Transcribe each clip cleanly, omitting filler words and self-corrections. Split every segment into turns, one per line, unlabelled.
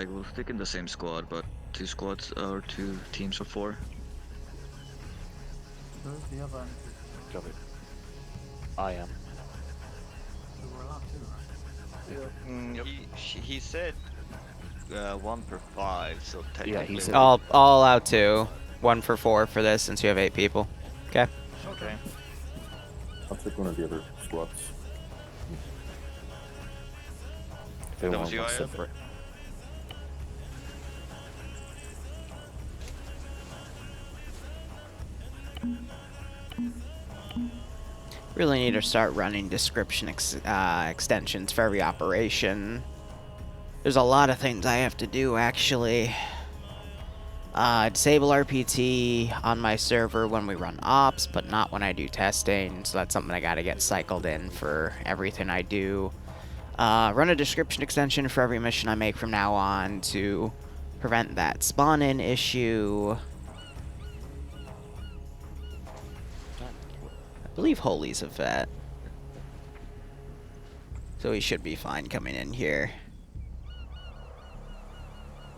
Like, we'll stick in the same squad, but 2 squads or 2 teams of 4.
Who's the other
Covered. I am.
So we're allowed to, right?
Yep.
He said 1 per 5, so
Yeah,
technically.
he said.
All out 2. 1 for 4 for this since you have 8 people. Okay.
Okay.
I'll take one of the other squads.
If they
That
want
was you,
one
Ian?
separate.
Really need to start running description extensions for every operation. There's a lot of things I have to do, actually. Disable RPT on my server when we run ops, but not when I do testing, so that's something I gotta get cycled in for everything I do. Run a description extension for every mission I make from now on to prevent that spawn-in issue. I believe Holy's a vet, so he should be fine coming in here.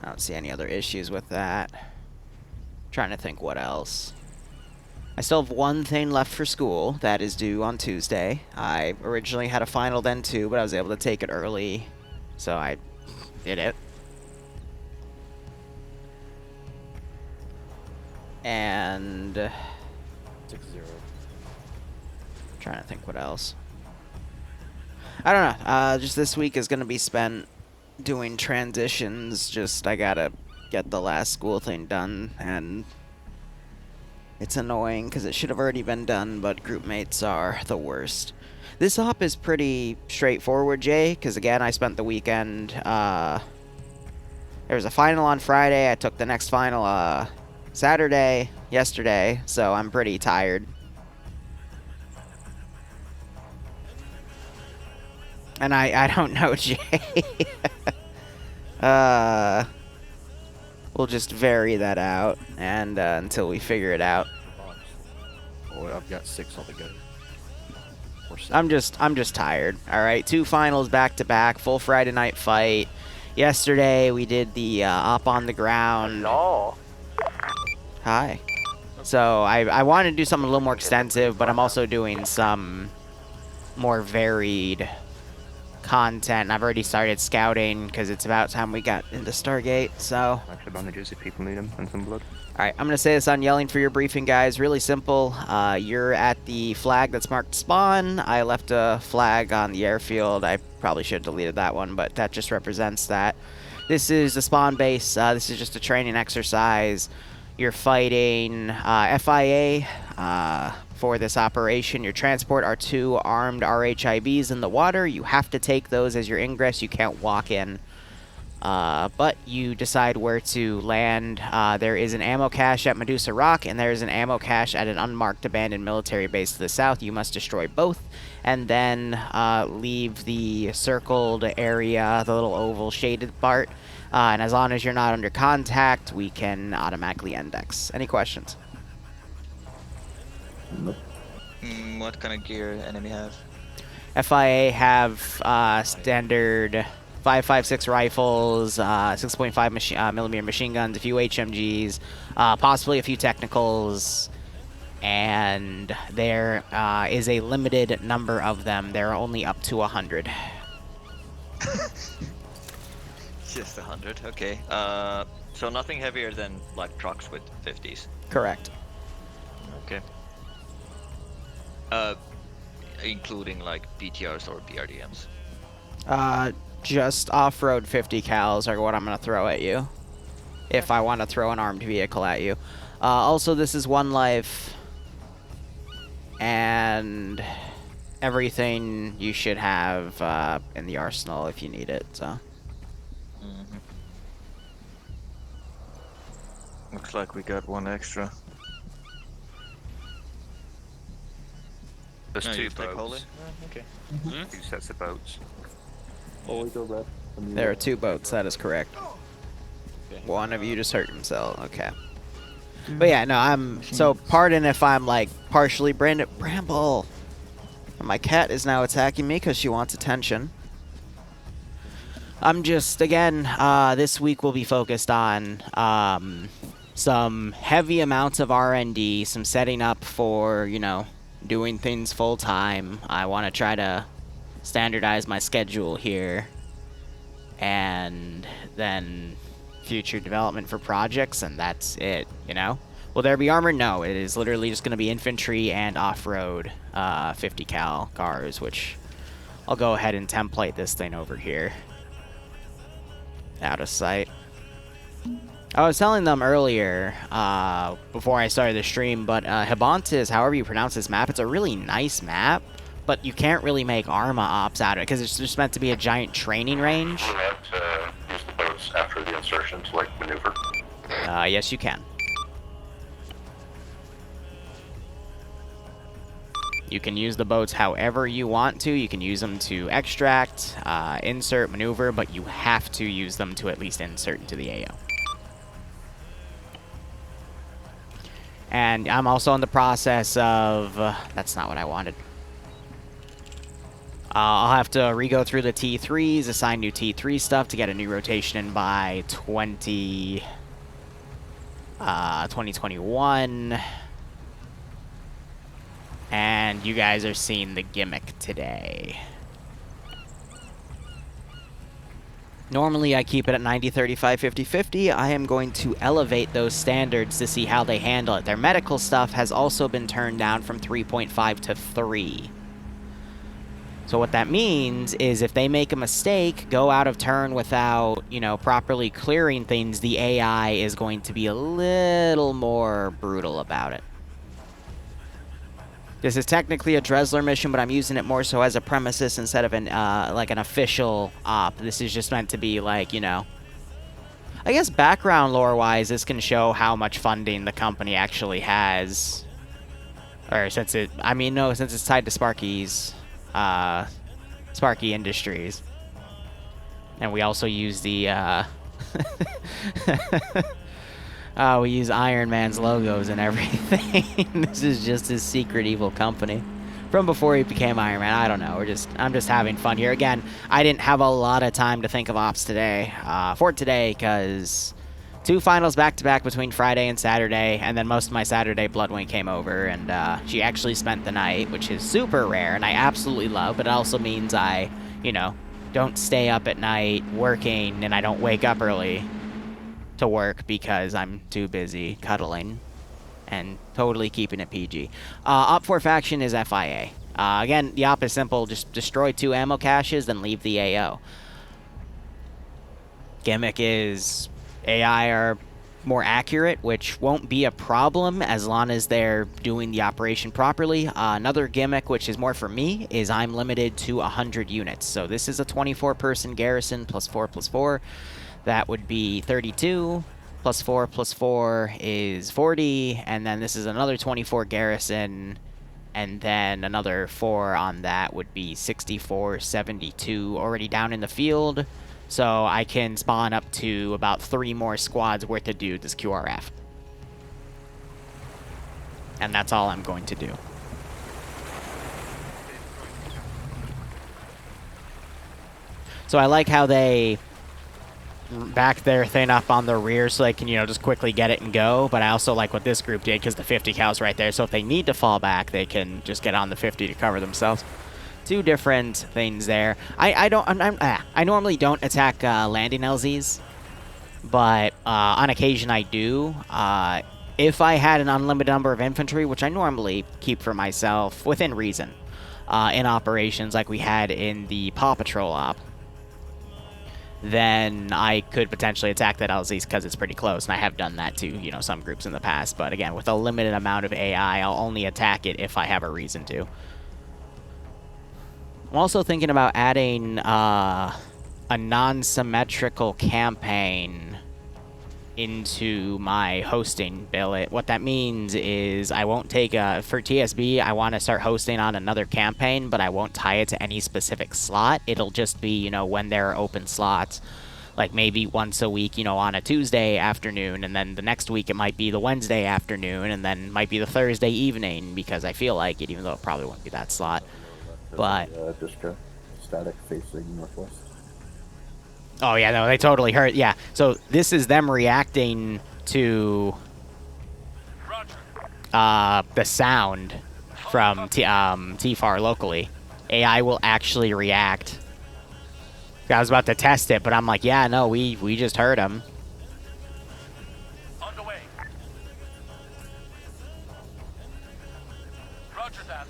I don't see any other issues with that. Trying to think what else. I still have one thing left for school that is due on Tuesday. I originally had a final then too, but I was able to take it early, so I did it. And
6-0.
trying to think what else. I don't know. Just this week is going to be spent doing transitions. Just I gotta get the last school thing done, and it's annoying because it should have already been done, but group mates are the worst. This op is pretty straightforward, Jay, because again, I spent the weekend. There was a final on Friday. I took the next final Saturday, yesterday, so I'm pretty tired. And I don't know, Jay. We'll just vary that out and until we figure it out.
Oh, I've got 6 altogether. Or 7.
I'm just tired. All right, 2 finals back to back, full Friday night fight. Yesterday we did the op on the ground.
Hello.
Hi. So I wanted to do something a little more extensive, but I'm also doing some more varied content. I've already started scouting because it's about time we got into Stargate. So
Extra bandages if people need them and some blood.
all right, I'm going to say this on yelling for your briefing, guys. Really simple. You're at the flag that's marked spawn. I left a flag on the airfield. I probably should have deleted that one, but that just represents that. This is the spawn base. This is just a training exercise. You're fighting FIA for this operation. Your transport are 2 armed RHIBs in the water. You have to take those as your ingress. You can't walk in. But you decide where to land. There is an ammo cache at Medusa Rock, and there is an ammo cache at an unmarked abandoned military base to the south. You must destroy both, and then leave the circled area, the little oval shaded part. And as long as you're not under contact, we can automatically index. Any questions?
Nope.
What kind of gear enemy have?
FIA have standard 5.56 rifles, 6.5 millimeter machine guns, a few HMGs, possibly a few technicals, and there is a limited number of them. There are only up to 100.
Just 100, okay. So nothing heavier than like trucks with 50s.
Correct.
Okay. Including like BTRs or BRDMs.
Just off-road 50 cals are what I'm going to throw at you, if I want to throw an armed vehicle at you. Also, this is 1 life, and everything you should have in the arsenal if you need it. So.
Mm-hmm.
Looks like we got 1 extra.
There's
No,
2
you take Holy?
boats.
Okay.
2 sets of boats.
Oh, we go red.
There are 2 boats, that is correct. One of you just hurt himself, okay. But yeah, no, so pardon if I'm like partially Bramble. My cat is now attacking me because she wants attention. I'm just, again, this week will be focused on some heavy amounts of R&D, some setting up for, you know, doing things full time. I want to try to standardize my schedule here, and then future development for projects, and that's it, you know? Will there be armor? No, it is literally just going to be infantry and off-road 50 cal cars, which I'll go ahead and template this thing over here. Out of sight. I was telling them earlier, before I started the stream, but Hibantis, however you pronounce this map, it's a really nice map, but you can't really make Arma ops out of it, because it's just meant to be a giant training range.
You have to use the boats after the insertion to, like, maneuver.
Yes, you can. You can use the boats however you want to. You can use them to extract, insert, maneuver, but you have to use them to at least insert into the AO. And I'm also in the process of... that's not what I wanted. I'll have to re-go through the T3s, assign new T3 stuff to get a new rotation in by 2021. And you guys are seeing the gimmick today. Normally I keep it at 90, 35, 50, 50. I am going to elevate those standards to see how they handle it. Their medical stuff has also been turned down from 3.5 to 3. So what that means is if they make a mistake, go out of turn without, you know, properly clearing things, the AI is going to be a little more brutal about it. This is technically a Dresler mission, but I'm using it more so as a premises instead of an like an official op. This is just meant to be like, you know, I guess background lore-wise, this can show how much funding the company actually has. Or since it, I mean, no, since it's tied to Sparky's, Sparky Industries. And we also use the, we use Iron Man's logos and everything. This is just his secret evil company. From before he became Iron Man, I don't know. I'm just having fun here. Again, I didn't have a lot of time to think of ops today, for today, because 2 finals back-to-back between Friday and Saturday, and then most of my Saturday Bloodwing came over, and she actually spent the night, which is super rare, and I absolutely love, but it also means I, you know, don't stay up at night working, and I don't wake up early to work because I'm too busy cuddling and totally keeping it PG. Op 4 faction is FIA. Again, the op is simple. Just destroy 2 ammo caches, then leave the AO. Gimmick is AI are more accurate, which won't be a problem as long as they're doing the operation properly. Another gimmick, which is more for me, is I'm limited to 100 units. So this is a 24-person garrison plus 4 plus 4. That would be 32, plus 4 plus 4 is 40, and then this is another 24 garrison, and then another 4 on that would be 64, 72 already down in the field, so I can spawn up to about 3 more squads worth of dudes as QRF. And that's all I'm going to do. So I like how they back their thing up on the rear so they can, you know, just quickly get it and go. But I also like what this group did because the 50 cal's right there. So if they need to fall back, they can just get on the 50 to cover themselves. 2 different things there. I normally don't attack landing LZs, but on occasion I do. If I had an unlimited number of infantry, which I normally keep for myself within reason, in operations like we had in the Paw Patrol op, then I could potentially attack that LZs because it's pretty close, and I have done that to, you know, some groups in the past. But again, with a limited amount of AI, I'll only attack it if I have a reason to. I'm also thinking about adding a non-symmetrical campaign into my hosting billet. What that means is I won't take for TSB, I want to start hosting on another campaign, but I won't tie it to any specific slot. It'll just be, you know, when there are open slots, like maybe once a week, you know, on a Tuesday afternoon, and then the next week it might be the Wednesday afternoon, and then might be the Thursday evening, because I feel like it, even though it probably won't be that slot. But
Disco, static facing northwest.
Oh yeah, no, they totally heard. Yeah, so this is them reacting to the sound from T-FAR locally. AI will actually react. I was about to test it, but I'm like, yeah, no, we just heard him.
On the way. Roger that.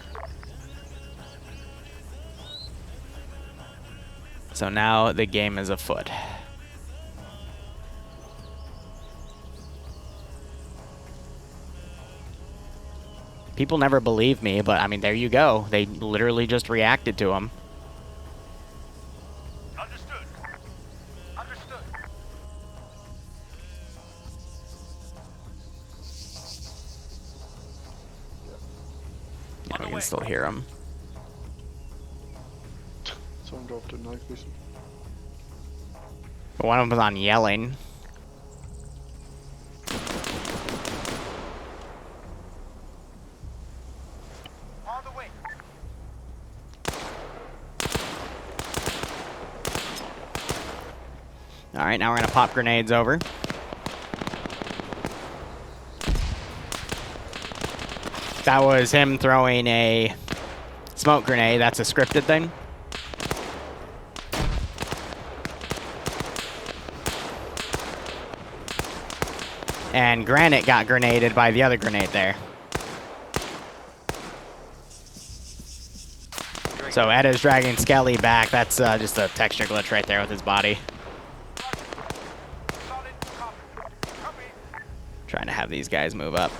So now the game is afoot. People never believe me, but I mean, there you go. They literally just reacted to him.
Understood. Understood.
Yeah, we can still hear him.
Someone dropped a knife, listen.
But one of them was on yelling.
On the way.
All right, now we're gonna pop grenades over. That was him throwing a smoke grenade. That's a scripted thing. And Granite got grenaded by the other grenade there. So Edda's dragging Skelly back. That's just a texture glitch right there with his body.
Solid copy. Copy.
Trying to have these guys move up.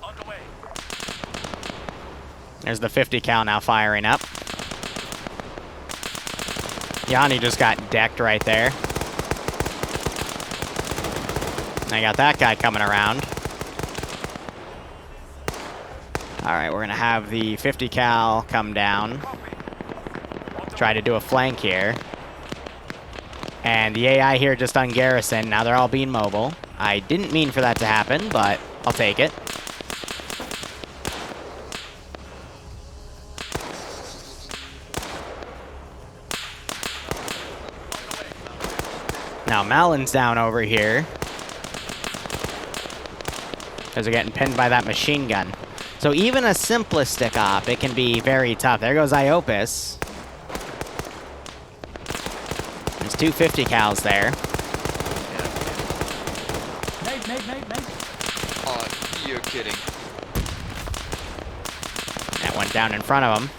On the way.
There's the 50 cal now firing up. Yanni just got decked right there. I got that guy coming around. All right, we're gonna have the 50 cal come down. Try to do a flank here. And the AI here just on garrison. Now they're all being mobile. I didn't mean for that to happen, but I'll take it. Now Malin's down over here. Because they're getting pinned by that machine gun. So even a simplistic op, it can be very tough. There goes Iopus. There's 250 cals there.
Nate.
Oh, you're kidding.
That went down in front of him.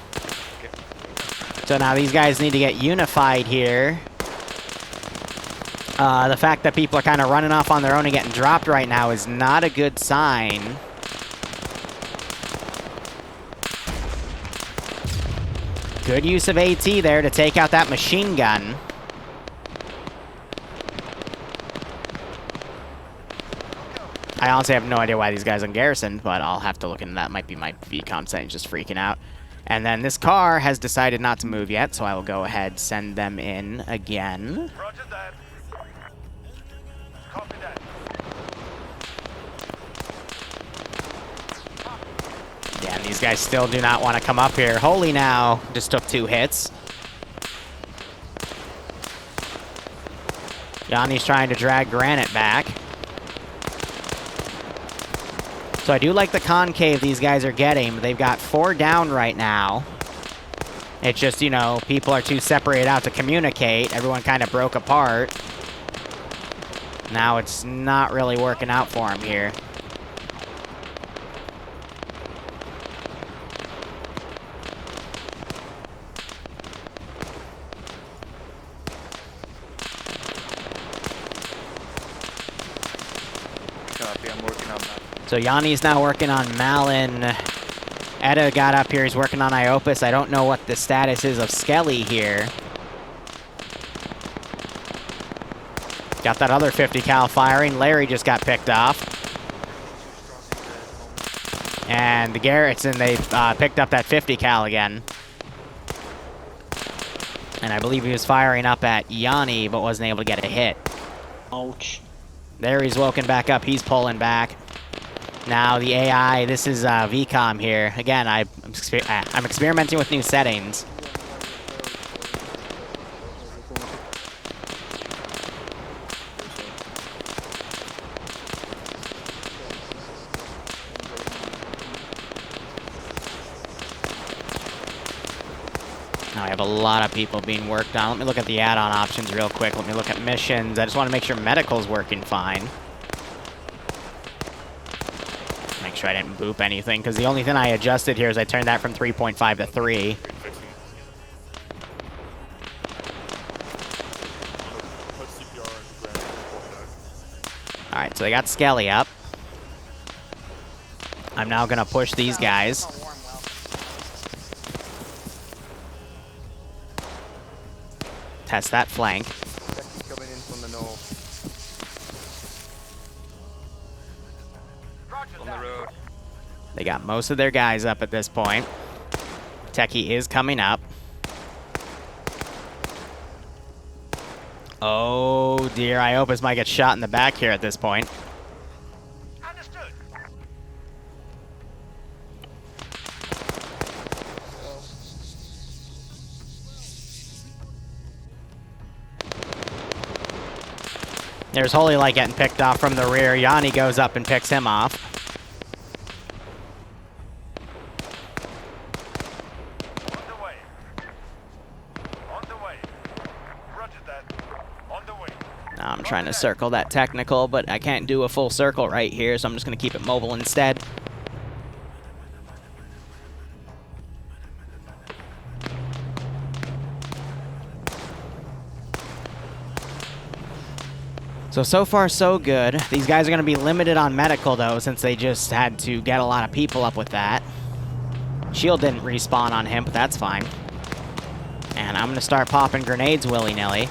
So now these guys need to get unified here. The fact that people are kind of running off on their own and getting dropped right now is not a good sign. Good use of AT there to take out that machine gun. I honestly have no idea why these guys are garrisoned, but I'll have to look into that. Might be my VCOM settings just freaking out. And then this car has decided not to move yet, so I will go ahead, send them in again.
Roger that. Copy that.
Yeah, and these guys still do not want to come up here. Holy now just took 2 hits. Yanni's trying to drag Granite back. So I do like the concave these guys are getting, but they've got 4 down right now. It's just, you know, people are too separated out to communicate. Everyone kind of broke apart. Now it's not really working out for him here.
Copy, I'm working on that.
So Yanni's now working on Malin. Edda got up here. He's working on Iopus. I don't know what the status is of Skelly here. Got that other 50 cal firing. Larry just got picked off. And the Garretson, they picked up that 50 cal again. And I believe he was firing up at Yanni, but wasn't able to get a hit.
Ouch.
There he's woken back up. He's pulling back. Now the AI, this is VCOM here. Again, I'm experimenting with new settings. have a lot of people being worked on. Let me look at the add-on options real quick. Let me look at missions. I just want to make sure medical's working fine. Make sure I didn't boop anything, because the only thing I adjusted here is I turned that from 3.5 to 3. Alright, so they got Skelly up. I'm now going to push these guys. Test that flank.
Coming in from the north.
On the road.
They got most of their guys up at this point. Techie is coming up. Oh dear, Iopus might get shot in the back here at this point.
Understood.
There's Holy Light getting picked off from the rear. Yanni goes up and picks him off.
On the way. On the way. Roger that. On the way.
Now I'm trying to circle that technical, but I can't do a full circle right here, so I'm just going to keep it mobile instead. So far, so good. These guys are going to be limited on medical, though, since they just had to get a lot of people up with that. Shield didn't respawn on him, but that's fine. And I'm going to start popping grenades willy-nilly.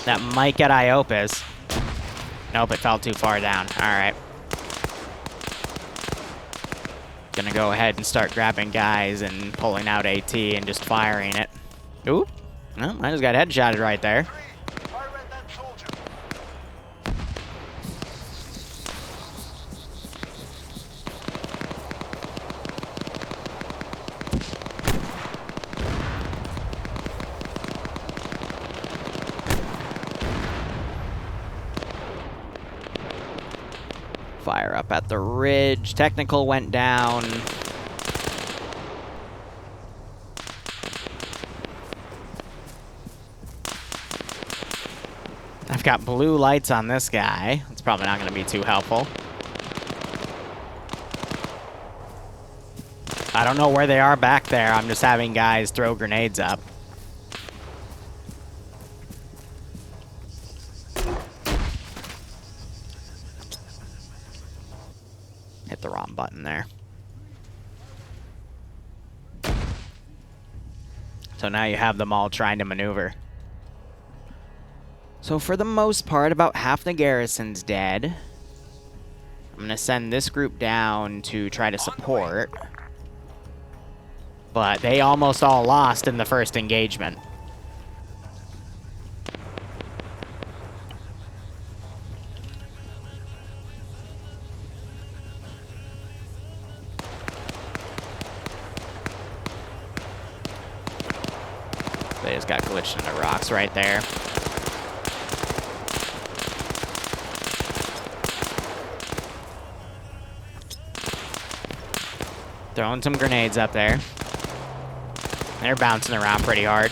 That might get Iopus. Nope, it fell too far down. Alright. Gonna go ahead and start grabbing guys and pulling out AT and just firing it. Ooh. No, I just got headshotted right there.
Fire at that soldier.
Fire up at the ridge. Technical went down. I've got blue lights on this guy. It's probably not going to be too helpful. I don't know where they are back there. I'm just having guys throw grenades up. Hit the wrong button there. So now you have them all trying to maneuver. So for the most part, about half the garrison's dead. I'm going to send this group down to try to support. But they almost all lost in the first engagement. They just got glitched into rocks right there. Throwing some grenades up there. They're bouncing around pretty hard.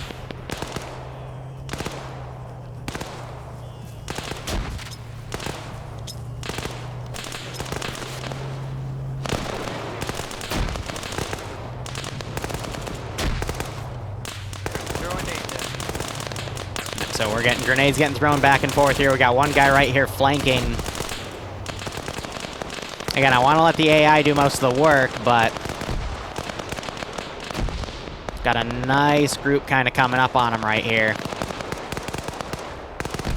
So we're getting grenades getting thrown back and forth here. We got one guy right here flanking. Again, I want to let the AI do most of the work, but got a nice group kind of coming up on him right here.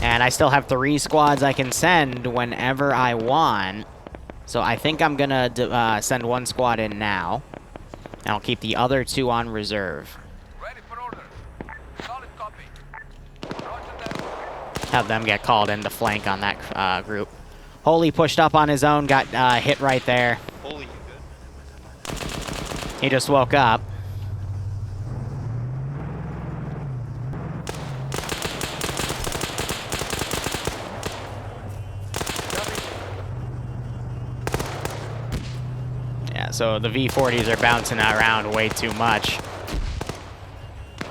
And I still have 3 squads I can send whenever I want. So I think I'm going to send 1 squad in now. And I'll keep the other 2 on reserve.
Ready for order. Solid copy. Roger that.
Have them get called in to flank on that group. Holy pushed up on his own, got hit right there.
Holy, you good?
He just woke up. so the V40s are bouncing around way too much.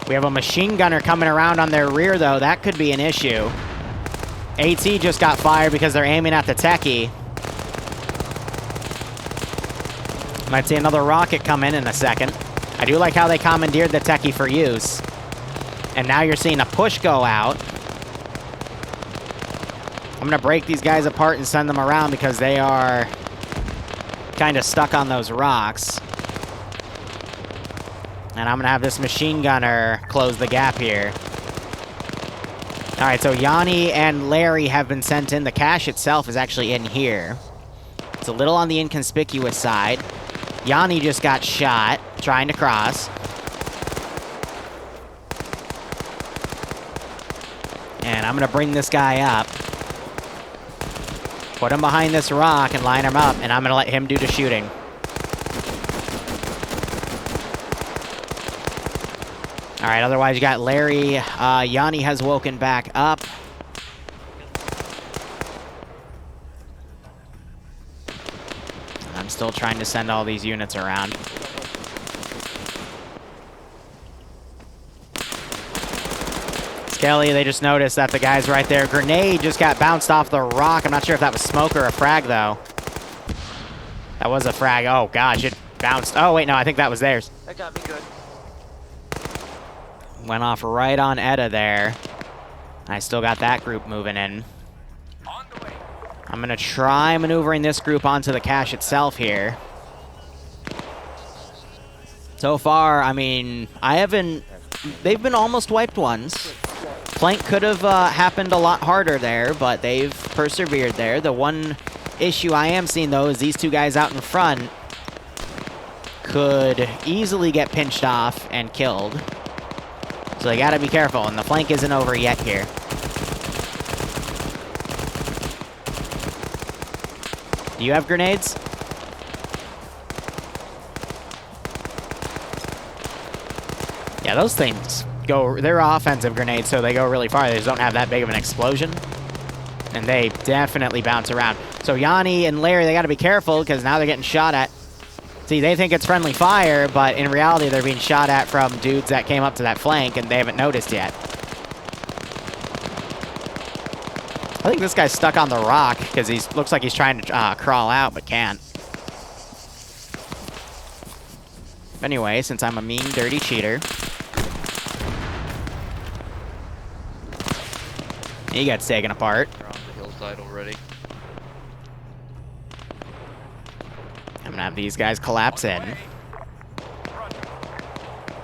We have a machine gunner coming around on their rear, though. That could be an issue. AT just got fired because they're aiming at the techie. Might see another rocket come in a second. I do like how they commandeered the techie for use. And now you're seeing a push go out. I'm going to break these guys apart and send them around because they are kind of stuck on those rocks. And I'm going to have this machine gunner close the gap here. All right, so Yanni and Larry have been sent in. The cache itself is actually in here. It's a little on the inconspicuous side. Yanni just got shot trying to cross. And I'm going to bring this guy up. Put him behind this rock and line him up, and I'm going to let him do the shooting. All right, otherwise you got Larry. Yanni has woken back up. I'm still trying to send all these units around. Skelly, they just noticed that the guy's right there. Grenade just got bounced off the rock. I'm not sure if that was smoke or a frag, though. That was a frag. Oh, gosh, it bounced. Oh, wait, no, I think that was theirs.
That got me good.
Went off right on Edda there. I still got that group moving in.
On the way.
I'm going to try maneuvering this group onto the cache itself here. So far, I mean, they've been almost wiped once. Flank could have happened a lot harder there, but they've persevered there. The one issue I am seeing, though, is these two guys out in front could easily get pinched off and killed. So they gotta be careful, and the flank isn't over yet here. Do you have grenades? Yeah, those things they're offensive grenades, so they go really far. They just don't have that big of an explosion. And they definitely bounce around. So Yanni and Larry, they gotta be careful, because now they're getting shot at. See, they think it's friendly fire, but in reality, they're being shot at from dudes that came up to that flank, and they haven't noticed yet. I think this guy's stuck on the rock, because he looks like he's trying to crawl out, but can't. Anyway, since I'm a mean, dirty cheater, he gets taken apart.
They're on the hillside already.
I'm gonna have these guys collapse in.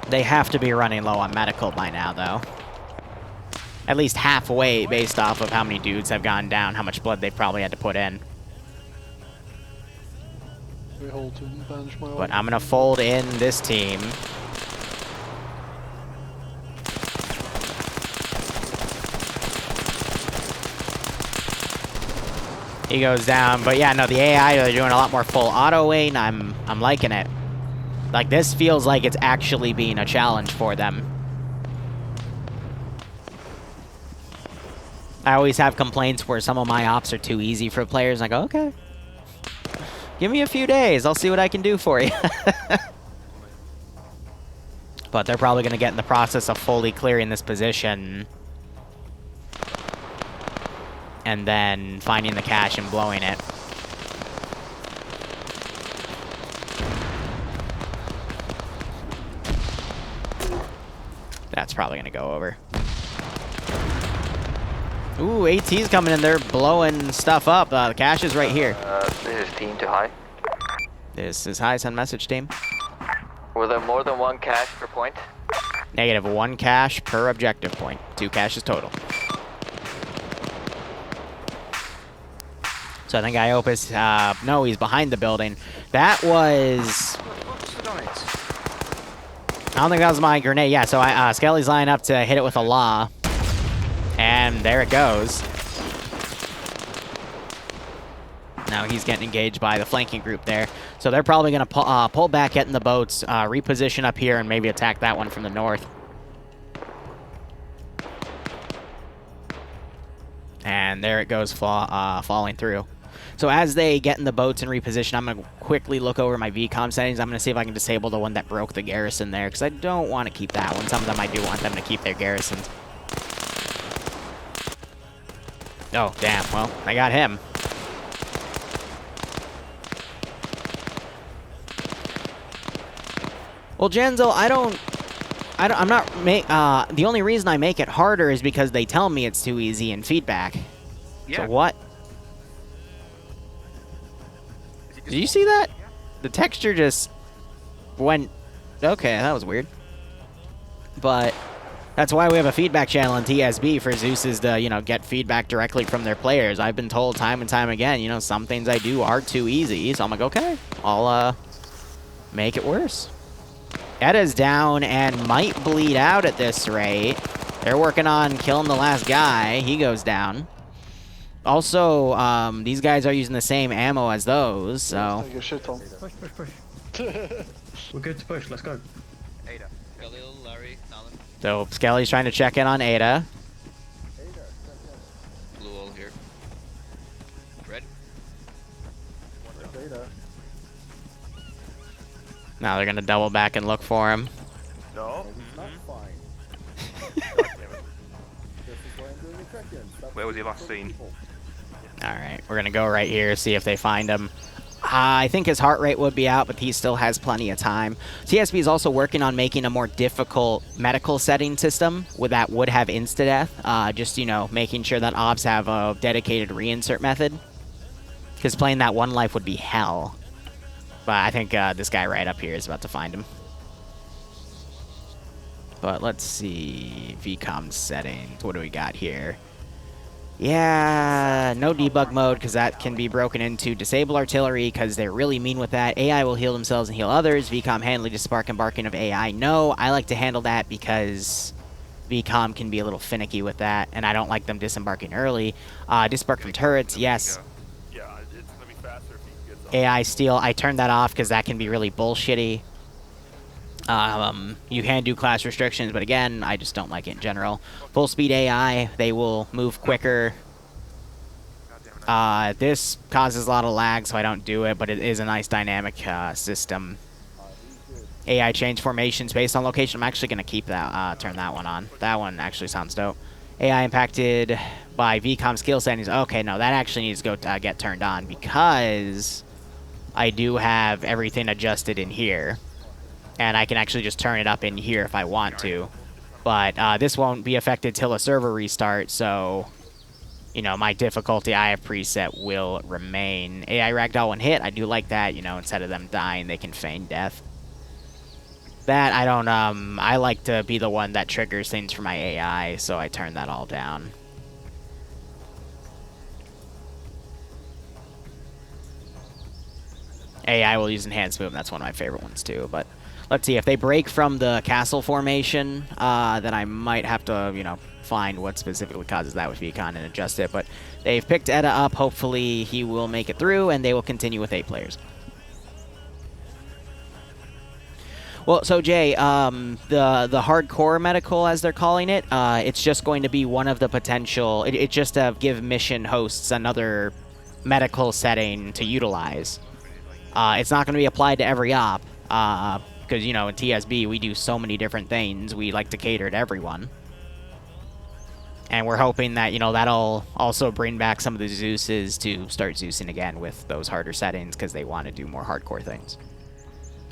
They have to be running low on medical by now, though. At least halfway, based off of how many dudes have gone down, how much blood they've probably had to put in. But I'm gonna fold in this team. He goes down, but yeah, no, the AI are doing a lot more full auto aim. I'm liking it. Like, this feels like it's actually being a challenge for them. I always have complaints where some of my ops are too easy for players. I go, okay, give me a few days. I'll see what I can do for you. But they're probably going to get in the process of fully clearing this position. And then finding the cache and blowing it. That's probably gonna go over. Ooh, AT's coming in there blowing stuff up. The cache is right here.
This is team to high.
This is high, send message team.
Were there more than one cache per point?
Negative, 1 cache per objective point. 2 caches total. So I think Iopus, no, he's behind the building. That was... I don't think that was my grenade. Yeah, so Skelly's lining up to hit it with a law. And there it goes. Now he's getting engaged by the flanking group there. So they're probably going to pull back, get in the boats, reposition up here, and maybe attack that one from the north. And there it goes, falling through. So as they get in the boats and reposition, I'm going to quickly look over my VCOM settings. I'm going to see if I can disable the one that broke the garrison there, because I don't want to keep that one. Some of them I do want them to keep their garrisons. Oh, damn. Well, I got him. Well, Genzo, I'm not the only reason I make it harder is because they tell me it's too easy in feedback.
Yeah.
So what? Did you see that? The texture just went... Okay, that was weird. But that's why we have a feedback channel in TSB for Zeus's to, you know, get feedback directly from their players. I've been told time and time again, you know, some things I do are too easy. So I'm like, okay, I'll make it worse. Edda's down and might bleed out at this rate. They're working on killing the last guy. He goes down. Also, these guys are using the same ammo as those, so...
Take your shit on.
Push, push, push. We're good to push, let's go.
Ada. Khalil, Larry, Alan.
So, Skelly's trying to check in on Ada.
Blue all here. Red?
Now they're gonna double back and look for him.
No. Where was he last seen?
Alright, we're gonna go right here, see if they find him. I think his heart rate would be out, but he still has plenty of time. TSB is also working on making a more difficult medical setting system that would have insta-death. Just, you know, making sure that ops have a dedicated reinsert method. Because playing that one life would be hell. But I think this guy right up here is about to find him. But let's see. VCOM settings. What do we got here? Yeah, no debug mode because that can be broken into. Disable artillery because they're really mean with that. AI will heal themselves and heal others. VCOM handling to spark and barking of AI. No, I like to handle that because VCOM can be a little finicky with that, and I don't like them disembarking early. Disembark from turrets, yes.
Yeah, it's gonna be faster if he gets
AI steal, I turned that off because that can be really bullshitty. You can do class restrictions, but again, I just don't like it in general. Full speed AI, they will move quicker. This causes a lot of lag, so I don't do it, but it is a nice dynamic system. AI change formations based on location. I'm actually going to keep that, turn that one on. That one actually sounds dope. AI impacted by VCOM skill settings. Okay, no, that actually needs to go get turned on because I do have everything adjusted in here. And I can actually just turn it up in here if I want to. But this won't be affected till a server restart, so... You know, my difficulty I have preset will remain. AI ragdoll when hit, I do like that. You know, instead of them dying, they can feign death. That, I don't, I like to be the one that triggers things for my AI, so I turn that all down. AI will use enhanced movement, that's one of my favorite ones too, but... Let's see, if they break from the castle formation, then I might have to, you know, find what specifically causes that with VCON and adjust it. But they've picked Edda up. Hopefully he will make it through, and they will continue with 8 players. Well, so Jay, the hardcore medical, as they're calling it, it's just going to be one of the potential... It's just to give mission hosts another medical setting to utilize. It's not going to be applied to every op. Because, you know, in TSB, we do so many different things. We like to cater to everyone. And we're hoping that, you know, that'll also bring back some of the Zeuses to start Zeusing again with those harder settings because they want to do more hardcore things.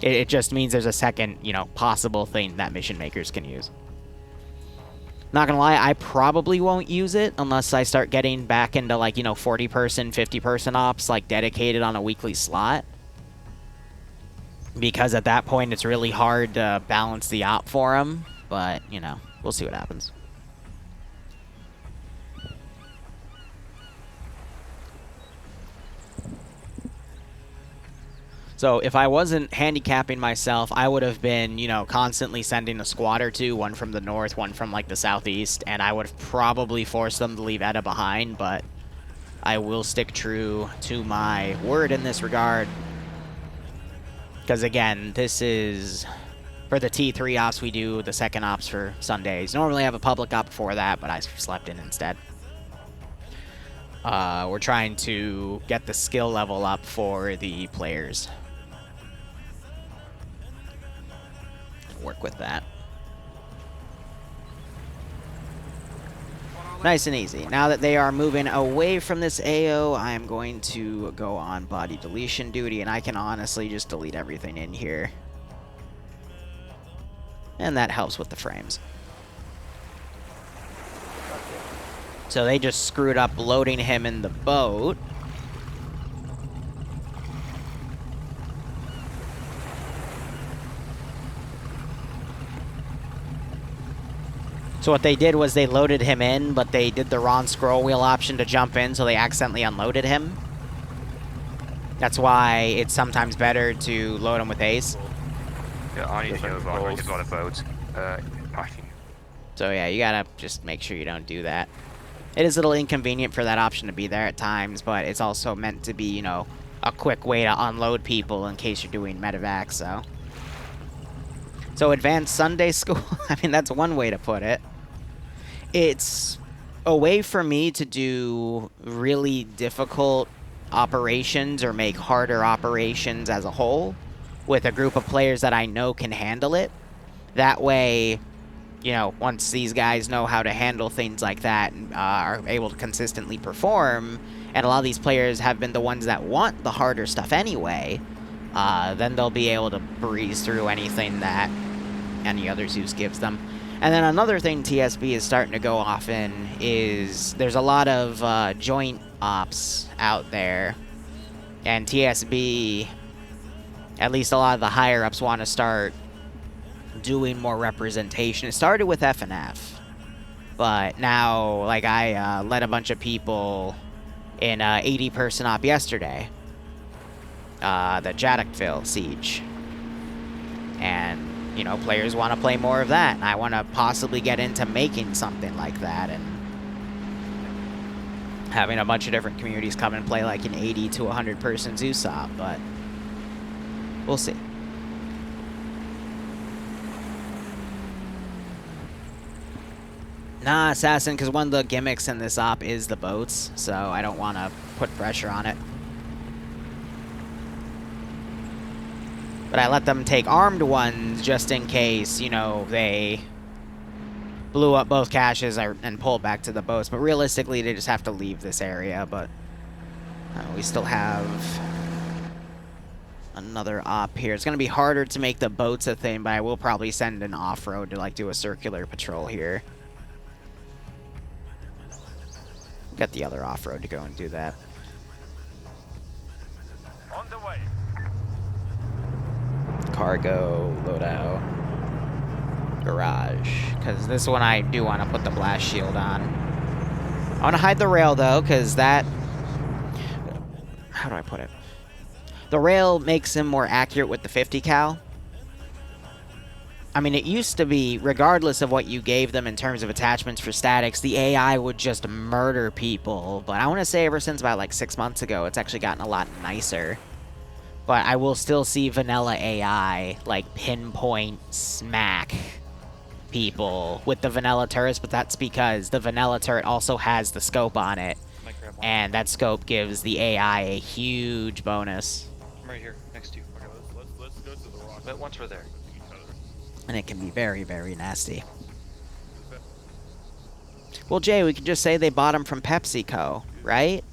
It just means there's a second, you know, possible thing that mission makers can use. Not gonna lie, I probably won't use it unless I start getting back into, like, you know, 40-person, 50-person ops, like, dedicated on a weekly slot. Because at that point, it's really hard to balance the op for them. But, you know, we'll see what happens. So, if I wasn't handicapping myself, I would have been, you know, constantly sending a squad or two. One from the north, one from, like, the southeast. And I would have probably forced them to leave Edda behind. But I will stick true to my word in this regard. Because, again, this is, for the T3 ops, we do the second ops for Sundays. Normally I have a public op before that, but I slept in instead. we're trying to get the skill level up for the players. Work with that. Nice and easy. Now that they are moving away from this AO, I am going to go on body deletion duty, and I can honestly just delete everything in here. And that helps with the frames. So they just screwed up loading him in the boat. So what they did was they loaded him in, but they did the wrong scroll wheel option to jump in, so they accidentally unloaded him. That's why it's sometimes better to load him with Ace.
Yeah, I need to know about I got a boat.
So yeah, you gotta just make sure you don't do that. It is a little inconvenient for that option to be there at times, but it's also meant to be, you know, a quick way to unload people in case you're doing medevac, so. So advanced Sunday school, I mean, that's one way to put it. It's a way for me to do really difficult operations or make harder operations as a whole with a group of players that I know can handle it. That way, you know, once these guys know how to handle things like that and are able to consistently perform, and a lot of these players have been the ones that want the harder stuff anyway, then they'll be able to breeze through anything that any other Zeus gives them. And then another thing TSB is starting to go off in is there's a lot of joint ops out there, and TSB, at least a lot of the higher-ups, want to start doing more representation. It started with FNF, but now, like, I led a bunch of people in 80-person op yesterday, the Jadokville siege, and you know, players want to play more of that, and I want to possibly get into making something like that, and having a bunch of different communities come and play like an 80 to 100 person Zeus op, but we'll see. Nah, Assassin, because one of the gimmicks in this op is the boats, so I don't want to put pressure on it. But I let them take armed ones just in case, you know, they blew up both caches and pulled back to the boats. But realistically, they just have to leave this area. But we still have another op here. It's going to be harder to make the boats a thing, but I will probably send an off-road to, like, do a circular patrol here. Get the other off-road to go and do that.
On the way.
Cargo, loadout, garage. Because this one I do want to put the blast shield on. I want to hide the rail, though, because that... How do I put it? The rail makes him more accurate with the 50 cal. I mean, it used to be, regardless of what you gave them in terms of attachments for statics, the AI would just murder people. But I want to say ever since about, like, 6 months ago, it's actually gotten a lot nicer. But I will still see vanilla AI, like, pinpoint smack people with the vanilla turrets, but that's because the vanilla turret also has the scope on it. And that scope gives the AI a huge bonus.
I'm right here, next to you. Okay, let's go to the rock.
But once we're there.
And it can be very, very nasty. Well, Jay, we could just say they bought them from PepsiCo, right?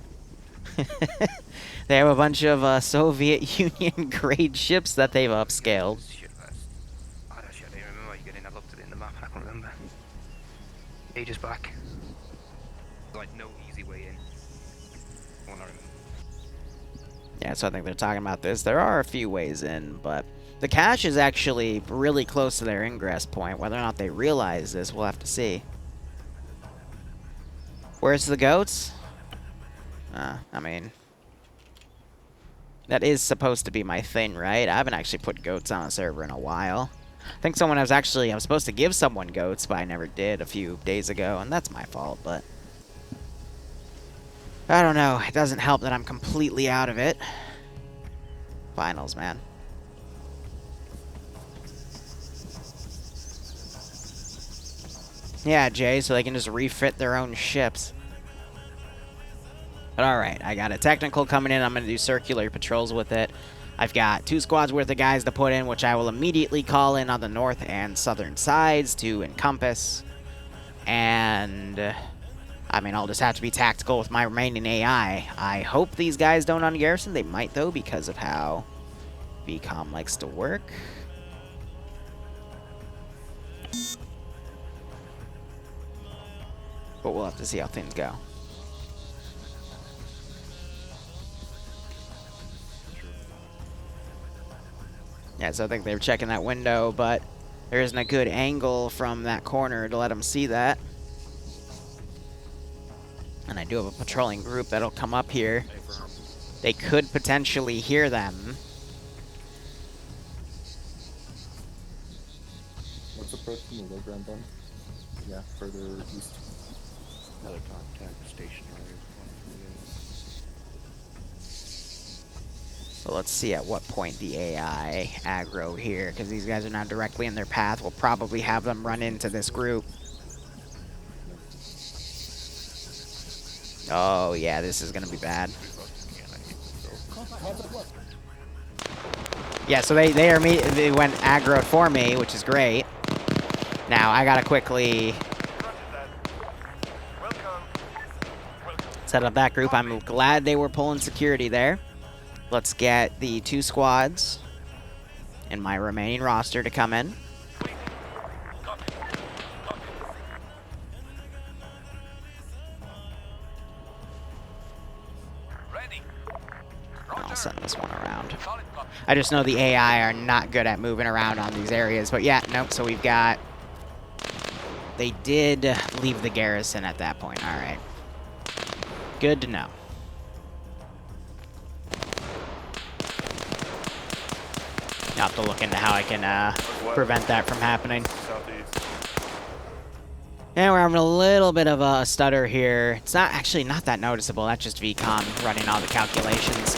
They have a bunch of Soviet Union grade ships that they've upscaled.
I don't remember you getting. I looked at it in the map and I can't remember. Ages back. Like no easy way in. Well, not remember.
Yeah, so I think they're talking about this. There are a few ways in, but the cache is actually really close to their ingress point. Whether or not they realize this, we'll have to see. Where's the goats? I mean... That is supposed to be my thing, right? I haven't actually put goats on a server in a while. I think I was supposed to give someone goats, but I never did a few days ago, and that's my fault, but... I don't know. It doesn't help that I'm completely out of it. Finals, man. Yeah, Jay, so they can just refit their own ships. But alright, I got a technical coming in. I'm going to do circular patrols with it. I've got 2 squads worth of guys to put in, which I will immediately call in on the north and southern sides to encompass. And I mean, I'll just have to be tactical with my remaining AI. I hope these guys don't un-garrison. They might, though, because of how VCOM likes to work. But we'll have to see how things go. Yeah, so I think they were checking that window, but there isn't a good angle from that corner to let them see that. And I do have a patrolling group that'll come up here. They could potentially hear them.
What's approach from the low ground then? Yeah, further east. Another contact stationary.
So let's see at what point the AI aggro here, because these guys are now directly in their path. We'll probably have them run into this group. Oh yeah, this is gonna be bad. Yeah, so they went aggro for me, which is great. Now I gotta quickly set up that group. I'm glad they were pulling security there. Let's get the 2 squads and my remaining roster to come in. I'll send this one around. I just know the AI are not good at moving around on these areas. But yeah, nope, so we've got... They did leave the garrison at that point. All right. Good to know. I'll have to look into how I can prevent that from happening. And we're having a little bit of a stutter here. It's not actually not that noticeable. That's just VCOM running all the calculations.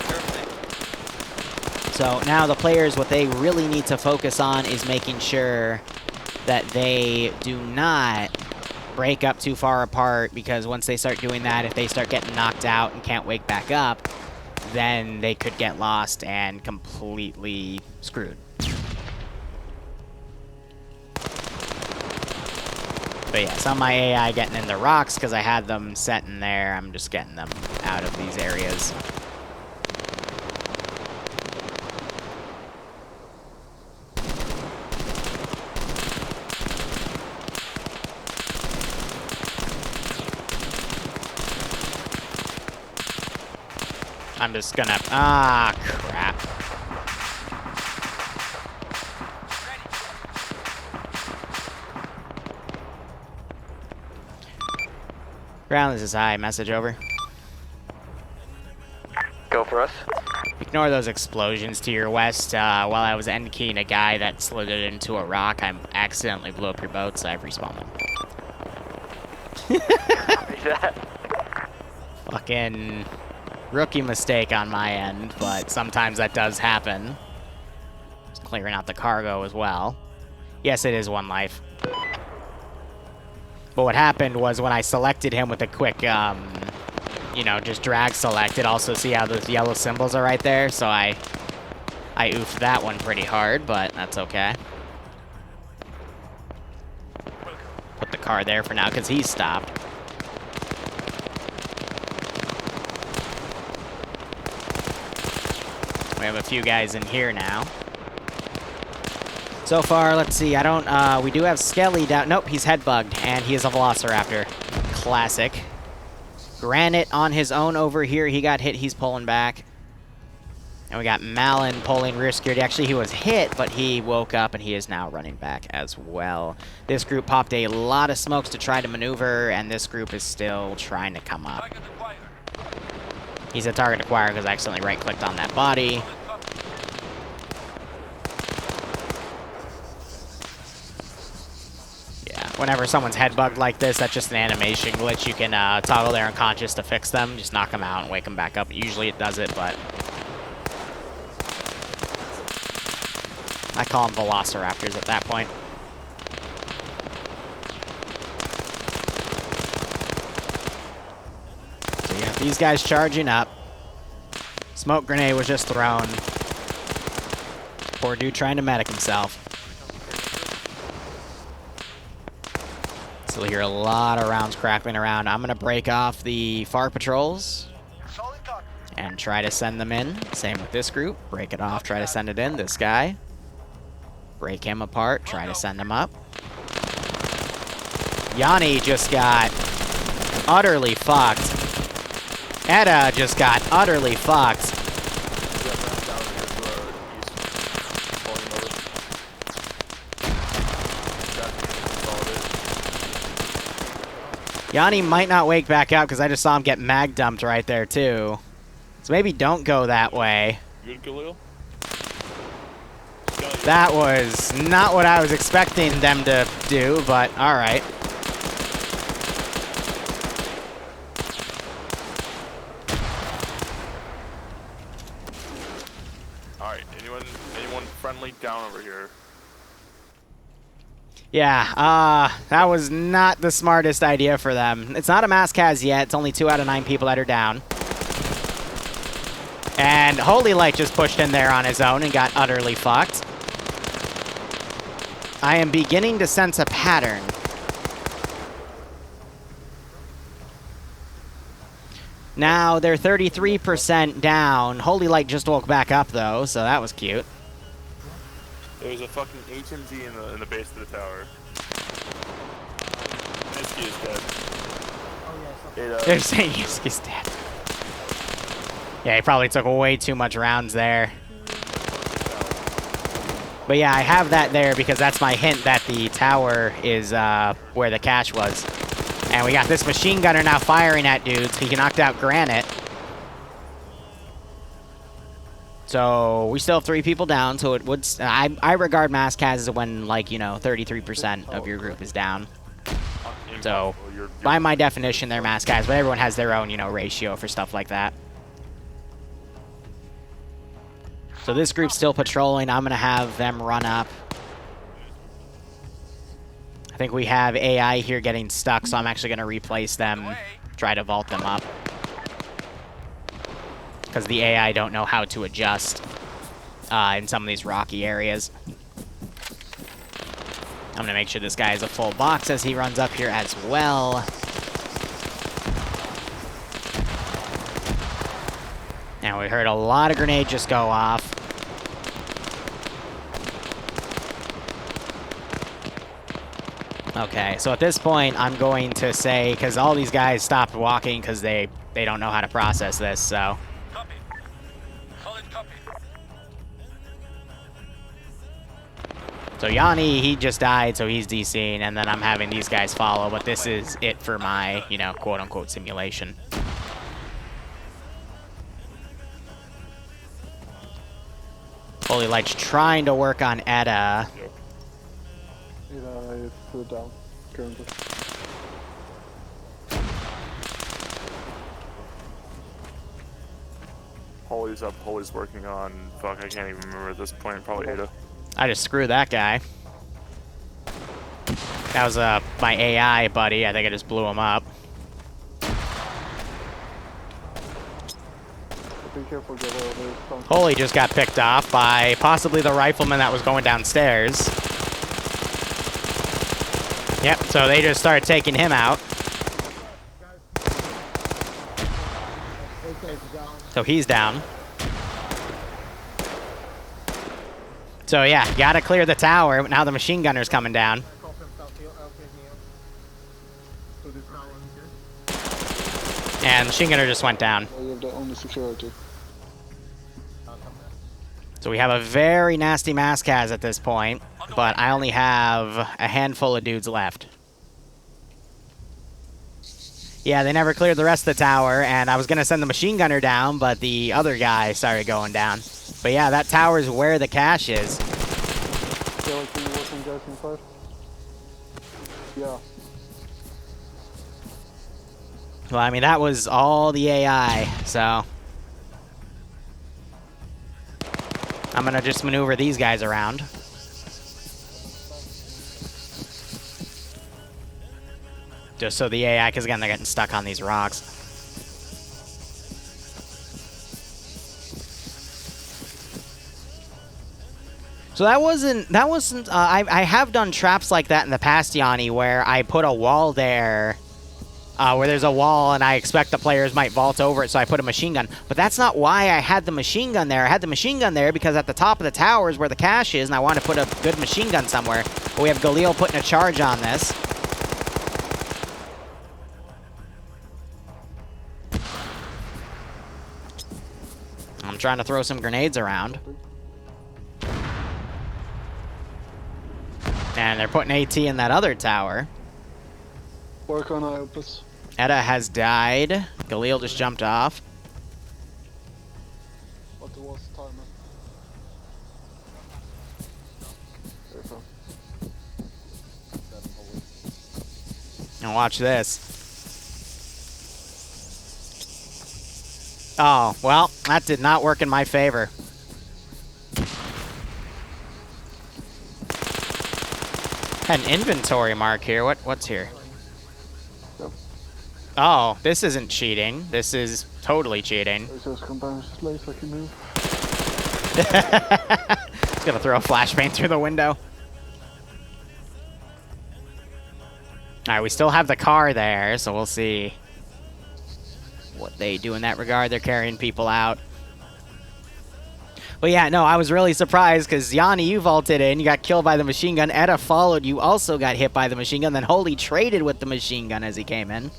So now the players, what they really need to focus on is making sure that they do not break up too far apart, because once they start doing that, if they start getting knocked out and can't wake back up, then they could get lost and completely screwed. But yeah, some of my AI getting in the rocks because I had them set in there. I'm just getting them out of these areas. I'm just gonna... Ah, crap. Ground, this is high. Message over.
Go for us.
Ignore those explosions to your west. While I was end keying a guy that slid it into a rock, I accidentally blew up your boat, so I've respawned them. Fucking rookie mistake on my end, but sometimes that does happen. Just clearing out the cargo as well. Yes, it is 1 life. But what happened was when I selected him with a quick, you know, just drag select, it also see how those yellow symbols are right there, so I oofed that one pretty hard, but that's okay. Put the car there for now, because he's stopped. We have a few guys in here now. So far, let's see, I don't, we do have Skelly down. Nope, he's head bugged, and he is a Velociraptor. Classic. Granite on his own over here. He got hit, he's pulling back. And we got Malin pulling rear security. Actually, he was hit, but he woke up, and he is now running back as well. This group popped a lot of smokes to try to maneuver, and this group is still trying to come up. He's a target acquired because I accidentally right-clicked on that body. Whenever someone's head bugged like this, that's just an animation glitch. You can toggle their unconscious to fix them. Just knock them out and wake them back up. Usually it does it, but I call them Velociraptors at that point. So yeah, These guys charging up. Smoke grenade was just thrown. Poor dude trying to medic himself. Still hear a lot of rounds crackling around. I'm gonna break off the far patrols and try to send them in. Same with this group. Break it off, try to send it in. This guy. Break him apart, try to send him up. Yanni just got utterly fucked. Edda just got utterly fucked. Yanni might not wake back up because I just saw him get mag dumped right there too. So maybe don't go that way.
You good, Khalil?
That was not what I was expecting them to do, but alright.
Alright, anyone friendly down over here?
Yeah, that was not the smartest idea for them. It's not a mass cas yet. It's only 2 out of 9 people that are down. And Holy Light just pushed in there on his own and got utterly fucked. I am beginning to sense a pattern. Now, they're 33% down. Holy Light just woke back up, though, so that was cute.
There's a fucking HMG in the base of the tower. Niski is dead.
They're saying Yusuke's dead. Yeah, he probably took way too much rounds there. But yeah, I have that there because that's my hint that the tower is where the cache was. And we got this machine gunner now firing at dudes. He knocked out Granite. So we still have 3 people down, so it would... I regard mass cas as when, like, you know, 33% of your group is down. So, by my definition, they're mass cas, but everyone has their own, you know, ratio for stuff like that. So this group's still patrolling. I'm going to have them run up. I think we have AI here getting stuck, so I'm actually going to replace them, try to vault them up. Because the AI don't know how to adjust in some of these rocky areas. I'm going to make sure this guy has a full box as he runs up here as well. And we heard a lot of grenades just go off. Okay, so at this point, I'm going to say, because all these guys stopped walking because they don't know how to process this, so...
Copy. Solid copy.
So Yanni, he just died, so he's DCing, and then I'm having these guys follow, but this is it for my, you know, quote-unquote simulation. Holy Light's trying to work on Edda.
Yeah, it's down currently.
Holy's up, Holy's working on... Fuck, I can't even remember at this point, probably Ada.
I just screwed that guy. That was my AI buddy. I think I just blew him up.
Be careful, Gillo.
Holy just got picked off by possibly the rifleman that was going downstairs. Yep, so they just started taking him out. So he's down. So yeah, gotta clear the tower. Now the machine gunner's coming down. And machine gunner just went down.
You have the only security.
So we have a very nasty mass cas at this point, but I only have a handful of dudes left. Yeah, they never cleared the rest of the tower, and I was going to send the machine gunner down, but the other guy started going down. But yeah, that tower is where the cache is.
Gillo, can you work on guys inside? Yeah.
Well, I mean, that was all the AI, so... I'm going to just maneuver these guys around. Just so the AI, because again, they're getting stuck on these rocks. So that wasn't, I have done traps like that in the past, Yanni, where I put a wall there, where there's a wall and I expect the players might vault over it, so I put a machine gun. But that's not why I had the machine gun there. I had the machine gun there because at the top of the tower is where the cache is, and I wanted to put a good machine gun somewhere. But we have Galil putting a charge on this. I'm trying to throw some grenades around. And they're putting AT in that other tower.
Work on Iopus.
Edda has died. Galil just jumped off.
What was the timer? Careful.
And watch this. Oh, well, that did not work in my favor. Had an inventory mark here. What's here? Oh, this isn't cheating. This is totally cheating.
Just come down to place I can move.
Just gonna throw a flashbang through the window. Alright, we still have the car there, so we'll see what they do in that regard. They're carrying people out. But yeah, no, I was really surprised because Yanni, you vaulted in, you got killed by the machine gun. Edda followed, you also got hit by the machine gun. Then Holy traded with the machine gun as he came in.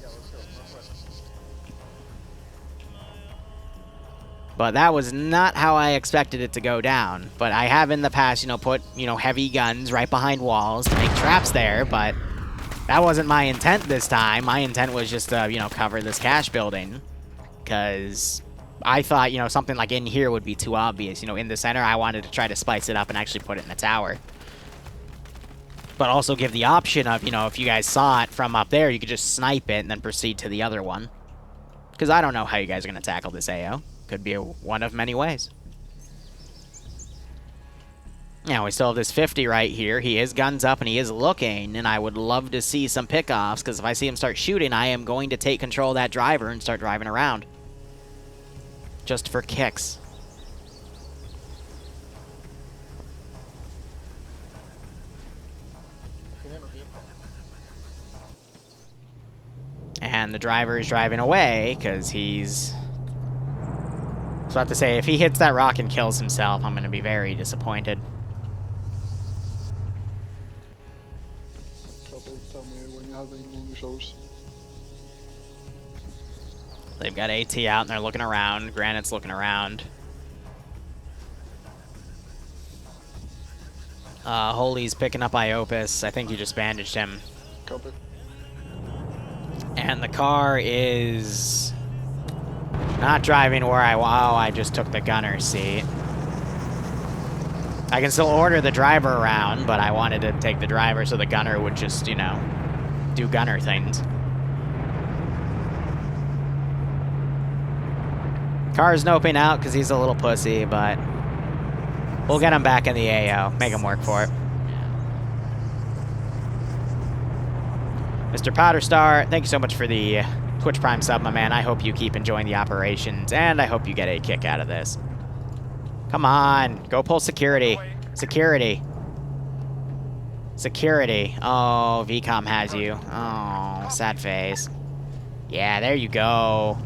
But that was not how I expected it to go down. But I have in the past, put, heavy guns right behind walls to make traps there, but that wasn't my intent this time. My intent was just to, cover this cache building. Because I thought, something like in here would be too obvious. In the center, I wanted to try to spice it up and actually put it in the tower. But also give the option of, if you guys saw it from up there, you could just snipe it and then proceed to the other one. Because I don't know how you guys are going to tackle this AO. Could be one of many ways. Now, we still have this 50 right here. He is guns up and he is looking, and I would love to see some pickoffs, because if I see him start shooting, I am going to take control of that driver and start driving around. Just for kicks. And the driver is driving away, because he's... So I have to say, if he hits that rock and kills himself, I'm going to be very disappointed.
Tell me when you have anything on your shoulders.
They've got AT out and they're looking around. Granite's looking around. Holy's picking up Iopus. I think you just bandaged him.
Copy.
And the car is not driving where I want. Oh, I just took the gunner seat. I can still order the driver around, but I wanted to take the driver so the gunner would just, do gunner things. Car's noping out because he's a little pussy, but we'll get him back in the AO. Make him work for it. Mr. Powderstar, thank you so much for the Twitch Prime sub, my man. I hope you keep enjoying the operations, and I hope you get a kick out of this. Come on, go pull security. Security. Security. Oh, VCOM has you. Oh, sad face. Yeah, there you go.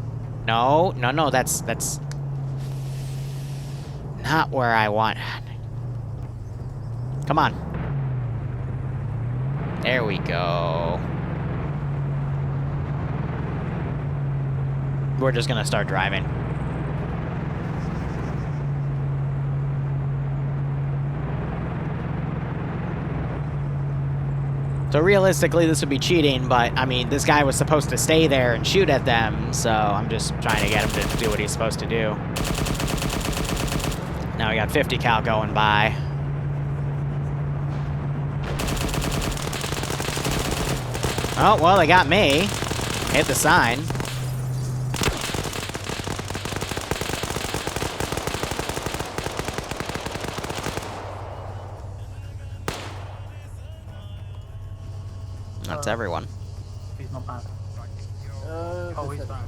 No, that's not where I want. Come on. There we go. We're just gonna start driving. So realistically, this would be cheating, but I mean, this guy was supposed to stay there and shoot at them, so I'm just trying to get him to do what he's supposed to do. Now we got 50 cal going by. Oh, well, they got me. Hit the sign. That's everyone.
He's not bad. Oh, he's down.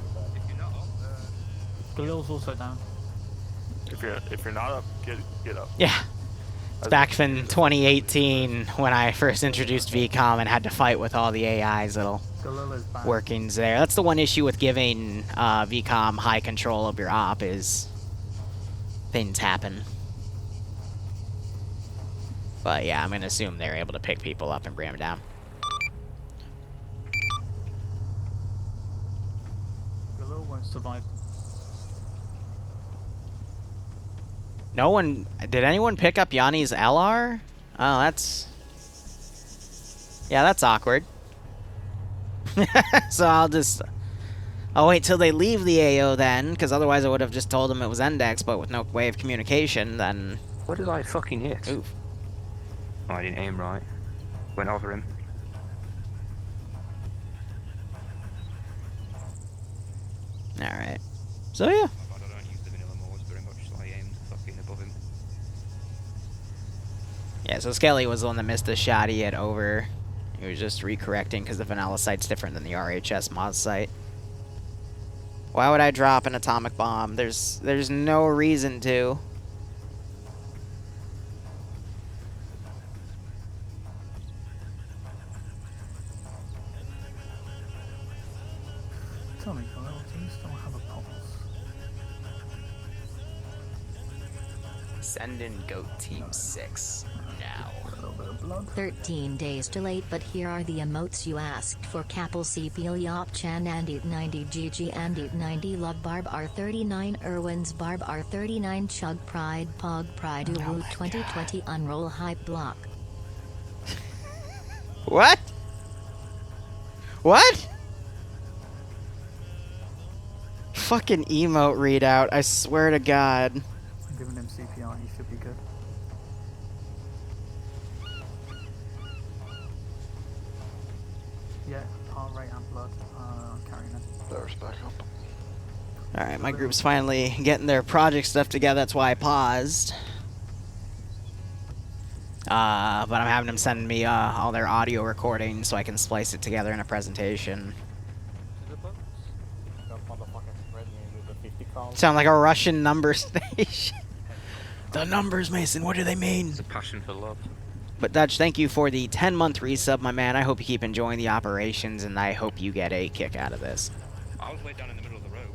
Galil's also down.
If you're not up, get up.
Yeah. It's back in 2018 when I first introduced VCOM and had to fight with all the AI's little workings there. That's the one issue with giving VCOM high control of your op is things happen. But yeah, I'm going to assume they're able to pick people up and bring them down.
Galil won't survive.
No one... Did anyone pick up Yanni's LR? Oh, that's... Yeah, that's awkward. So I'll wait till they leave the AO then, because otherwise I would have just told them it was Index, but with no way of communication, then...
What did I fucking hit?
Oof.
Oh, I didn't aim right. Went over him.
Alright. So yeah.
I don't use the vanilla modes very much, so I aimed fucking above him.
Yeah, so Skelly was the one that missed the shot he had over. He was just recorrecting because the vanilla site's different than the RHS mod site. Why would I drop an atomic bomb? There's no reason to.
Tell me, Galil, do you still have a pulse?
Send in Goat Team 6 now.
A little bit of blood.
13 days too late, but here are the emotes you asked for. Kapil CP Yop Chan and 890 GG and 890 Love Barb R39 Irwin's Barb R39 Chug Pride Pog Pride Uwu 2020 Unroll Hype Block.
What? What? Fucking emote readout, I swear to God.
I'm giving him CPR, he should be good. Yeah, heart rate and blood, carrying it.
There's back up.
Alright, my group's finally getting their project stuff together, that's why I paused. But I'm having them send me all their audio recordings so I can splice it together in a presentation. Sound like a Russian number station. The numbers, Mason, what do they mean?
It's a passion for love.
But Dutch, thank you for the 10-month resub, my man. I hope you keep enjoying the operations, and I hope you get a kick out of this.
I was laid down in the middle of the road.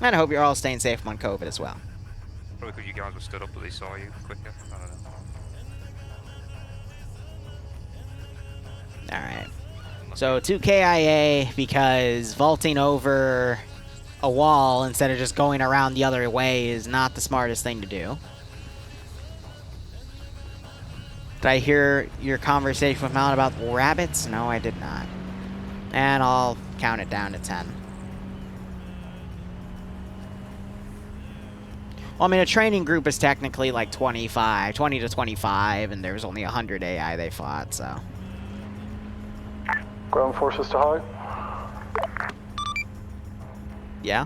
And I hope you're all staying safe on COVID as well.
Probably because you guys were stood up, but they saw you quicker. I don't know.
Alright. So 2 KIA because vaulting over a wall instead of just going around the other way is not the smartest thing to do. Did I hear your conversation with Mount about rabbits? No, I did not. And I'll count it down to 10. Well, I mean, a training group is technically like 20 to 25, and there's only 100 AI they fought, so...
Ground forces to high.
Yeah?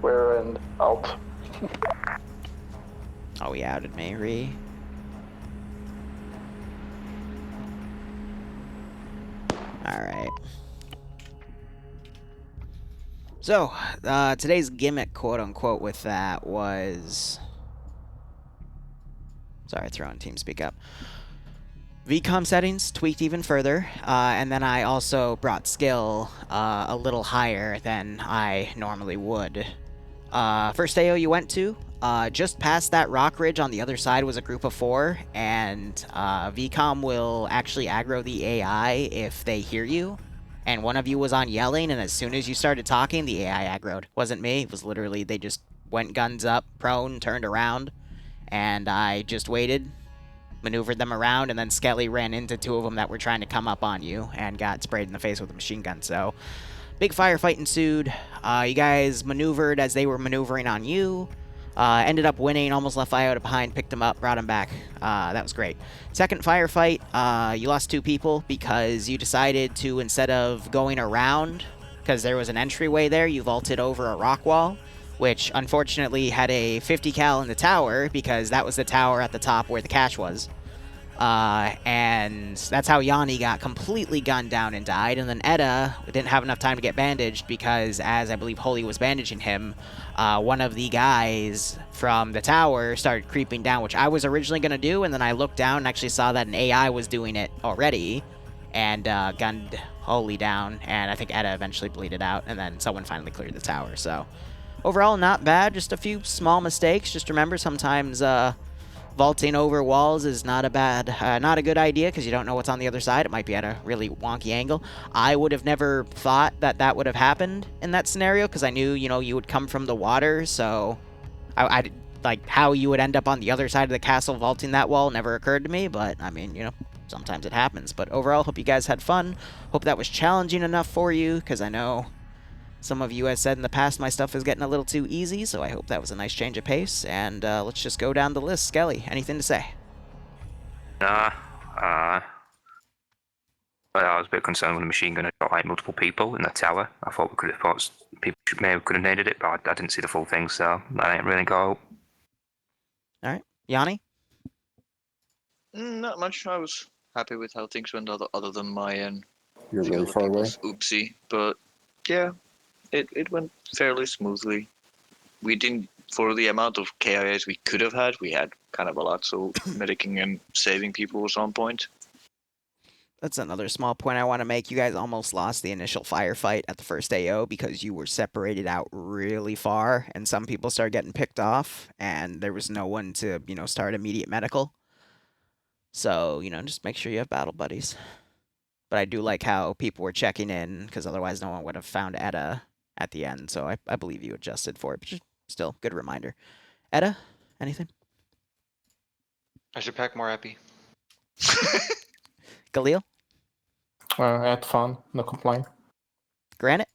Where and out.
Oh, he outed me, Ree. Alright. So, today's gimmick, quote-unquote, with that was... Sorry, throwing TeamSpeak up. VCOM settings tweaked even further, and then I also brought skill a little higher than I normally would. First AO you went to, just past that rock ridge on the other side was a group of 4, and VCOM will actually aggro the AI if they hear you. And one of you was on yelling, and as soon as you started talking, the AI aggroed. Wasn't me, it was literally, they just went guns up, prone, turned around, and I just waited, maneuvered them around, and then Skelly ran into 2 of them that were trying to come up on you and got sprayed in the face with a machine gun. So, big firefight ensued. You guys maneuvered as they were maneuvering on you. Ended up winning, almost left Iota behind, picked him up, brought him back. That was great. Second firefight, you lost 2 people because you decided to, instead of going around, because there was an entryway there, you vaulted over a rock wall, which unfortunately had a 50 cal in the tower because that was the tower at the top where the cache was. And that's how Yanni got completely gunned down and died. And then Edda didn't have enough time to get bandaged because, as I believe Holy was bandaging him, one of the guys from the tower started creeping down, which I was originally going to do. And then I looked down and actually saw that an AI was doing it already and gunned Holy down. And I think Edda eventually bleeded out. And then someone finally cleared the tower. So overall, not bad. Just a few small mistakes. Just remember, sometimes vaulting over walls is not a good idea because you don't know what's on the other side. It might be at a really wonky angle. I would have never thought that would have happened in that scenario because I knew, you would come from the water. So I like how you would end up on the other side of the castle vaulting that wall never occurred to me. But I mean, sometimes it happens. But overall, hope you guys had fun. Hope that was challenging enough for you because I know some of you have said in the past my stuff is getting a little too easy, so I hope that was a nice change of pace. And let's just go down the list. Skelly, anything to say?
I was a bit concerned when the machine gun had got like multiple people in the tower. I thought we could have thought people could have needed it, but I didn't see the full thing, so I didn't really go.
All right, Yanni.
Not much. I was happy with how things went, other than my end.
You're really far away.
Oopsie, but yeah, it went fairly smoothly. We didn't, for the amount of KIAs we could have had, we had kind of a lot. So medicing and saving people was on point.
That's another small point I want to make. You guys almost lost the initial firefight at the first AO because you were separated out really far, and some people started getting picked off, and there was no one to, start immediate medical. So, just make sure you have battle buddies. But I do like how people were checking in, because otherwise no one would have found Edda at the end. So I believe you adjusted for it, but just still, good reminder. Edda, anything?
I should pack more happy.
Galil?
I had fun, no complaint.
Granite?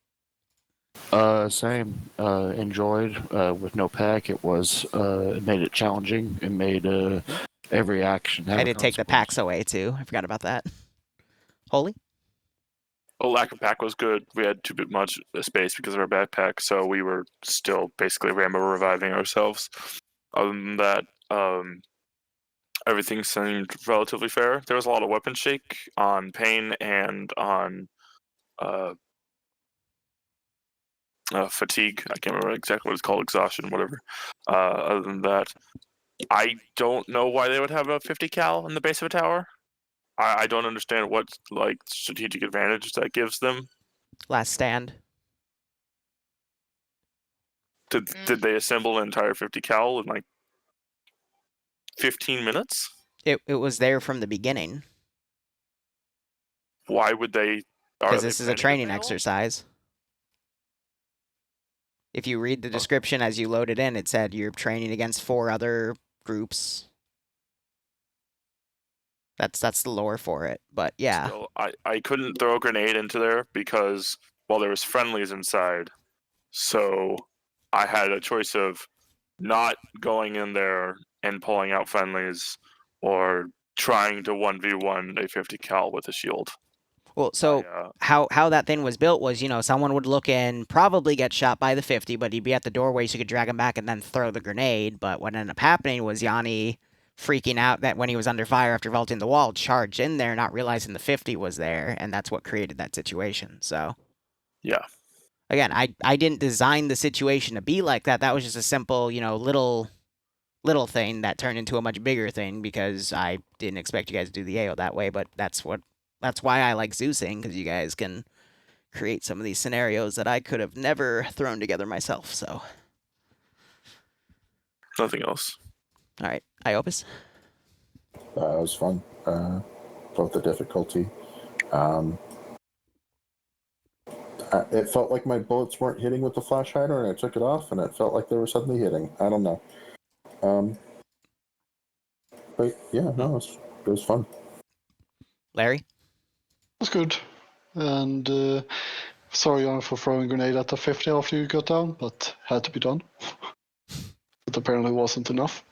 Same. Enjoyed. With no pack, it made it challenging. It made every action have
I did take the packs away too. I forgot about that. Holy?
Well, lack of pack was good. We had too much space because of our backpack, so we were still basically Rambo reviving ourselves. Other than that, everything seemed relatively fair. There was a lot of weapon shake on Pain and on fatigue. I can't remember exactly what it's called, exhaustion, whatever. Other than that, I don't know why they would have a 50 cal in the base of a tower. I don't understand what strategic advantage that gives them.
Last stand.
Did they assemble an entire 50 cal in 15 minutes?
It was there from the beginning.
Why would they?
Because this is a training exercise. If you read the description as you load it in, it said you're training against 4 other groups. That's the lore for it, but yeah.
Still, I couldn't throw a grenade into there because, there was friendlies inside. So I had a choice of not going in there and pulling out friendlies or trying to 1v1 a 50 cal with a shield.
Well, so how that thing was built was, someone would look in, probably get shot by the 50, but he'd be at the doorway so you could drag him back and then throw the grenade. But what ended up happening was Yanni freaking out that when he was under fire after vaulting the wall, charged in there, not realizing the 50 was there, and that's what created that situation. So,
yeah.
Again, I didn't design the situation to be like that. That was just a simple, little thing that turned into a much bigger thing because I didn't expect you guys to do the AO that way. But that's why I like Zeusing, because you guys can create some of these scenarios that I could have never thrown together myself. So,
nothing else.
All right, Iopus?
It was fun. Both the difficulty. It felt like my bullets weren't hitting with the flash hider, and I took it off, and it felt like they were suddenly hitting. I don't know. But yeah, no, it was fun.
Larry?
It was good. And sorry for throwing a grenade at the 50 after you got down, but had to be done. It apparently wasn't enough.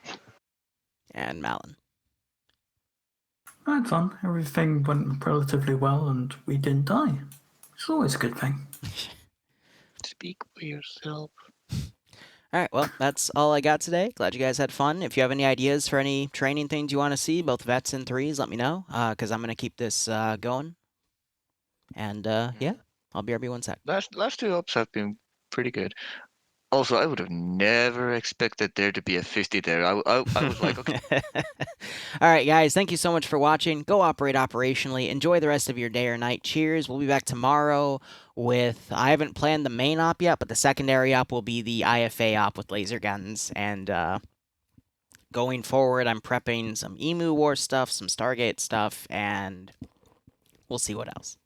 And Malin.
I had fun. Everything went relatively well and we didn't die. It's always a good thing.
Speak for yourself.
All All right, well, that's all I got today. Glad you guys had fun. If you have any ideas for any training things you want to see, both vets and threes, let me know, because I'm going to keep this going. And, yeah, I'll BRB 1 sec.
Last 2 ops have been pretty good. Also, I would have never expected there to be a 50 there. I was like, okay.
All right, guys, thank you so much for watching. Go operate operationally. Enjoy the rest of your day or night. Cheers. We'll be back tomorrow with, I haven't planned the main op yet, but the secondary op will be the IFA op with laser guns. And going forward, I'm prepping some Emu War stuff, some Stargate stuff, and we'll see what else.